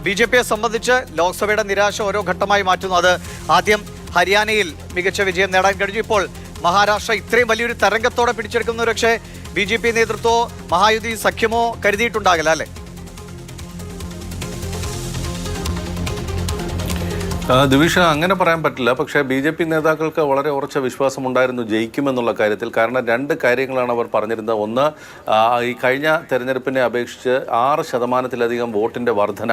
ബി.ജെ.പിയെ സംബന്ധിച്ച് ലോക്സഭയുടെ നിരാശ ഓരോ ഘട്ടമായി മാറ്റുന്നു. അത് ആദ്യം ഹരിയാനയിൽ മികച്ച വിജയം നേടാൻ കഴിഞ്ഞു. ഇപ്പോൾ മഹാരാഷ്ട്ര ഇത്രയും വലിയൊരു തരംഗത്തോടെ പിടിച്ചെടുക്കുന്ന പക്ഷേ ബി.ജെ.പി നേതൃത്വമോ മഹായുതി സഖ്യമോ കരുതിയിട്ടുണ്ടാകില്ല അല്ലേ? ദിവിഷ, അങ്ങനെ പറയാൻ പറ്റില്ല. പക്ഷേ ബി.ജെ.പി നേതാക്കൾക്ക് വളരെ ഉറച്ച വിശ്വാസമുണ്ടായിരുന്നു ജയിക്കുമെന്നുള്ള കാര്യത്തിൽ. കാരണം രണ്ട് കാര്യങ്ങളാണ് അവർ പറഞ്ഞിരുന്നത്. ഒന്ന്, ഈ കഴിഞ്ഞ തെരഞ്ഞെടുപ്പിനെ അപേക്ഷിച്ച് 6% വോട്ടിൻ്റെ വർധന,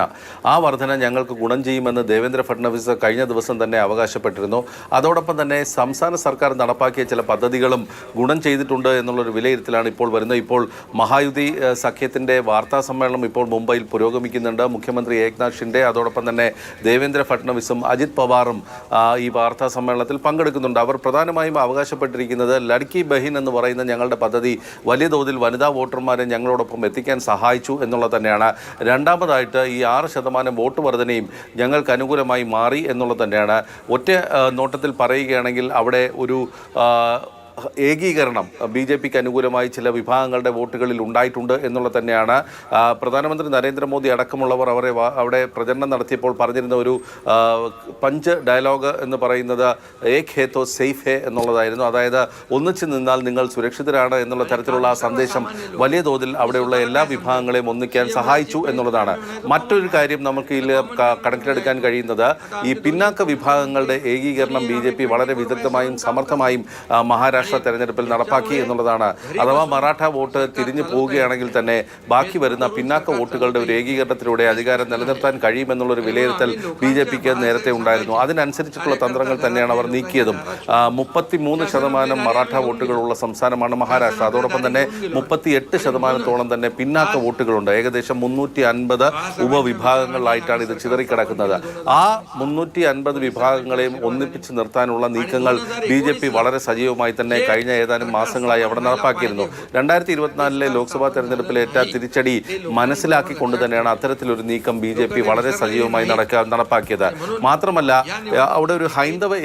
ആ വർധന ഞങ്ങൾക്ക് ഗുണം ചെയ്യുമെന്ന് ദേവേന്ദ്ര ഫഡ്നവിസ് കഴിഞ്ഞ ദിവസം തന്നെ അവകാശപ്പെട്ടിരുന്നു. അതോടൊപ്പം തന്നെ സംസ്ഥാന സർക്കാർ നടപ്പാക്കിയ ചില പദ്ധതികളും ഗുണം ചെയ്തിട്ടുണ്ട് എന്നുള്ളൊരു വിലയിരുത്തലാണ് ഇപ്പോൾ വരുന്നത്. ഇപ്പോൾ മഹായുതി സഖ്യത്തിൻ്റെ വാർത്താ സമ്മേളനം ഇപ്പോൾ മുംബൈയിൽ പുരോഗമിക്കുന്നുണ്ട്. മുഖ്യമന്ത്രി ഏക്നാഥ് ഷിൻഡെ അതോടൊപ്പം തന്നെ ദേവേന്ദ്ര ഫഡ്നവിസും അജിത് പവാറും ഈ വാർത്താ സമ്മേളനത്തിൽ പങ്കെടുക്കുന്നുണ്ട്. അവർ പ്രധാനമായും അവകാശപ്പെട്ടിരിക്കുന്നത് ലഡ്കി ബഹിൻ എന്ന് പറയുന്ന ഞങ്ങളുടെ പദ്ധതി വലിയ തോതിൽ വനിതാ വോട്ടർമാരെ ഞങ്ങളോടൊപ്പം എത്തിക്കാൻ സഹായിച്ചു എന്നുള്ളത് തന്നെയാണ്. രണ്ടാമതായിട്ട് ഈ 6% വോട്ട് വർധനയും ഞങ്ങൾക്ക് അനുകൂലമായി മാറി എന്നുള്ളത് തന്നെയാണ്. ഒറ്റ നോട്ടത്തിൽ പറയുകയാണെങ്കിൽ അവിടെ ഒരു ഏകീകരണം ബി.ജെ.പിക്ക് അനുകൂലമായി ചില വിഭാഗങ്ങളുടെ വോട്ടുകളിൽ ഉണ്ടായിട്ടുണ്ട് എന്നുള്ളത് തന്നെയാണ്. പ്രധാനമന്ത്രി നരേന്ദ്രമോദി അടക്കമുള്ളവർ അവിടെ പ്രചരണം നടത്തിയപ്പോൾ പറഞ്ഞിരുന്ന ഒരു പഞ്ച് ഡയലോഗ് എന്ന് പറയുന്നത് ഏക് ഹേ തോ സേഫ് ഹേ എന്നുള്ളതായിരുന്നു. അതായത് ഒന്നിച്ചു നിന്നാൽ നിങ്ങൾ സുരക്ഷിതരാണ് എന്നുള്ള തരത്തിലുള്ള ആ സന്ദേശം വലിയ തോതിൽ അവിടെയുള്ള എല്ലാ വിഭാഗങ്ങളെയും ഒന്നിക്കാൻ സഹായിച്ചു എന്നുള്ളതാണ്. മറ്റൊരു കാര്യം നമുക്ക് ഇതിൽ കണക്കിലെടുക്കാൻ കഴിയുന്നത് ഈ പിന്നാക്ക വിഭാഗങ്ങളുടെ ഏകീകരണം ബി.ജെ.പി വളരെ വിദഗ്ധമായും സമർത്ഥമായും മഹാരാഷ്ട്ര തെരഞ്ഞെടുപ്പിൽ നടപ്പാക്കി എന്നുള്ളതാണ്. അഥവാ മറാഠ വോട്ട് തിരിഞ്ഞു പോവുകയാണെങ്കിൽ തന്നെ ബാക്കി വരുന്ന പിന്നാക്ക വോട്ടുകളുടെ ഒരു ഏകീകരണത്തിലൂടെ അധികാരം നിലനിർത്താൻ കഴിയുമെന്നുള്ളൊരു വിലയിരുത്തൽ ബി.ജെ.പിക്ക് നേരത്തെ ഉണ്ടായിരുന്നു. അതിനനുസരിച്ചിട്ടുള്ള തന്ത്രങ്ങൾ തന്നെയാണ് അവർ നീക്കിയതും. 33% മറാഠ വോട്ടുകളുള്ള സംസ്ഥാനമാണ് മഹാരാഷ്ട്ര. അതോടൊപ്പം തന്നെ 38% തന്നെ പിന്നാക്ക വോട്ടുകളുണ്ട്. ഏകദേശം 350 ഉപവിഭാഗങ്ങളിലായിട്ടാണ് ഇത് ചിതറിക്കിടക്കുന്നത്. ആ 350 വിഭാഗങ്ങളെയും ഒന്നിപ്പിച്ച് നിർത്താനുള്ള നീക്കങ്ങൾ ബി.ജെ.പി വളരെ സജീവമായി തന്നെ കഴിഞ്ഞ ഏതാനും മാസങ്ങളായി അവിടെ നടപ്പാക്കിയിരുന്നു. 2024 ലോക്സഭാ തെരഞ്ഞെടുപ്പിലേറ്റ തിരിച്ചടി മനസ്സിലാക്കിക്കൊണ്ട് തന്നെയാണ് അത്തരത്തിലൊരു നീക്കം ബി.ജെ.പി വളരെ സജീവമായി നടപ്പാക്കിയത്. മാത്രമല്ല, അവിടെ ഒരു ഹൈന്ദവ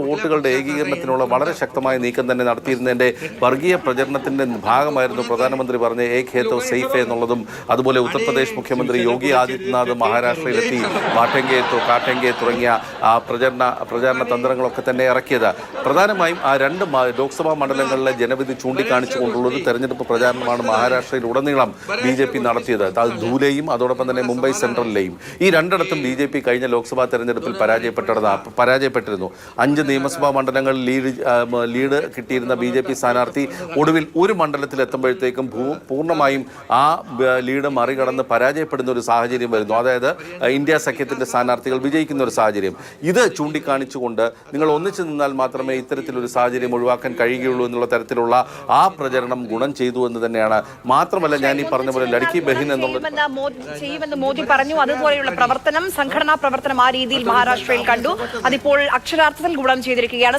വോട്ടുകളുടെ ഏകീകരണത്തിനുള്ള വളരെ ശക്തമായ നീക്കം തന്നെ നടത്തിയിരുന്നതിൻ്റെ വർഗീയ പ്രചരണത്തിൻ്റെ ഭാഗമായിരുന്നു പ്രധാനമന്ത്രി പറഞ്ഞ ഏക് ഹേ തോ സേഫ് എന്നുള്ളതും. അതുപോലെ ഉത്തർപ്രദേശ് മുഖ്യമന്ത്രി യോഗി ആദിത്യനാഥ് മഹാരാഷ്ട്രയിലെത്തി വാട്ടെങ്കെ തോ കാട്ടെങ്കെ തുടങ്ങിയ പ്രചാരണ തന്ത്രങ്ങളൊക്കെ തന്നെ ഇറക്കിയത്. പ്രധാനമായും ആ രണ്ട് ലോക്സഭാ മണ്ഡലങ്ങളിലെ ജനവിധി ചൂണ്ടിക്കാണിച്ചുകൊണ്ടുള്ളൊരു തെരഞ്ഞെടുപ്പ് പ്രചാരണമാണ് മഹാരാഷ്ട്രയിൽ ഉടനീളം ബി.ജെ.പി നടത്തിയത്. അത് ധൂലെയും അതോടൊപ്പം തന്നെ മുംബൈ സെൻട്രലിലെയും ഈ രണ്ടിടത്തും ബി.ജെ.പി കഴിഞ്ഞ ലോക്സഭാ തെരഞ്ഞെടുപ്പിൽ പരാജയപ്പെട്ടിരുന്നു. 5 നിയമസഭാ മണ്ഡലങ്ങളിൽ ലീഡ് കിട്ടിയിരുന്ന ബി.ജെ.പി സ്ഥാനാർത്ഥി ഒടുവിൽ ഒരു മണ്ഡലത്തിൽ എത്തുമ്പോഴത്തേക്കും പൂർണ്ണമായും ആ ലീഡ് മറികടന്ന് പരാജയപ്പെടുന്ന ഒരു സാഹചര്യം വരുന്നു. അതായത് ഇന്ത്യ സഖ്യത്തിൻ്റെ സ്ഥാനാർത്ഥികൾ വിജയിക്കുന്ന ഒരു സാഹചര്യം. ഇത് ചൂണ്ടിക്കാണിച്ചുകൊണ്ട് നിങ്ങൾ ഒന്നിച്ചു നിന്നാൽ മാത്രമേ ഇത്തരത്തിലൊരു സാഹചര്യം ഒഴിവാക്കാൻ കഴിയുകയുള്ളൂ എന്നുള്ള തരത്തിലുള്ള ആ പ്രചരണം ഗുണം ചെയ്തു എന്ന് തന്നെയാണ്. മാത്രമല്ല, ഞാൻ ഈ പറഞ്ഞ പോലെ ലഡ്കി ബഹിൻ ചെയ്യുമെന്ന് മോദി പറഞ്ഞു. അതുപോലെയുള്ള പ്രവർത്തനം, സംഘടനാ പ്രവർത്തനം ആ രീതിയിൽ മഹാരാഷ്ട്രയിൽ കണ്ടു. അതിപ്പോൾ അക്ഷരാർത്ഥത്തിൽ ഗുണം ചെയ്തിരിക്കുകയാണ്.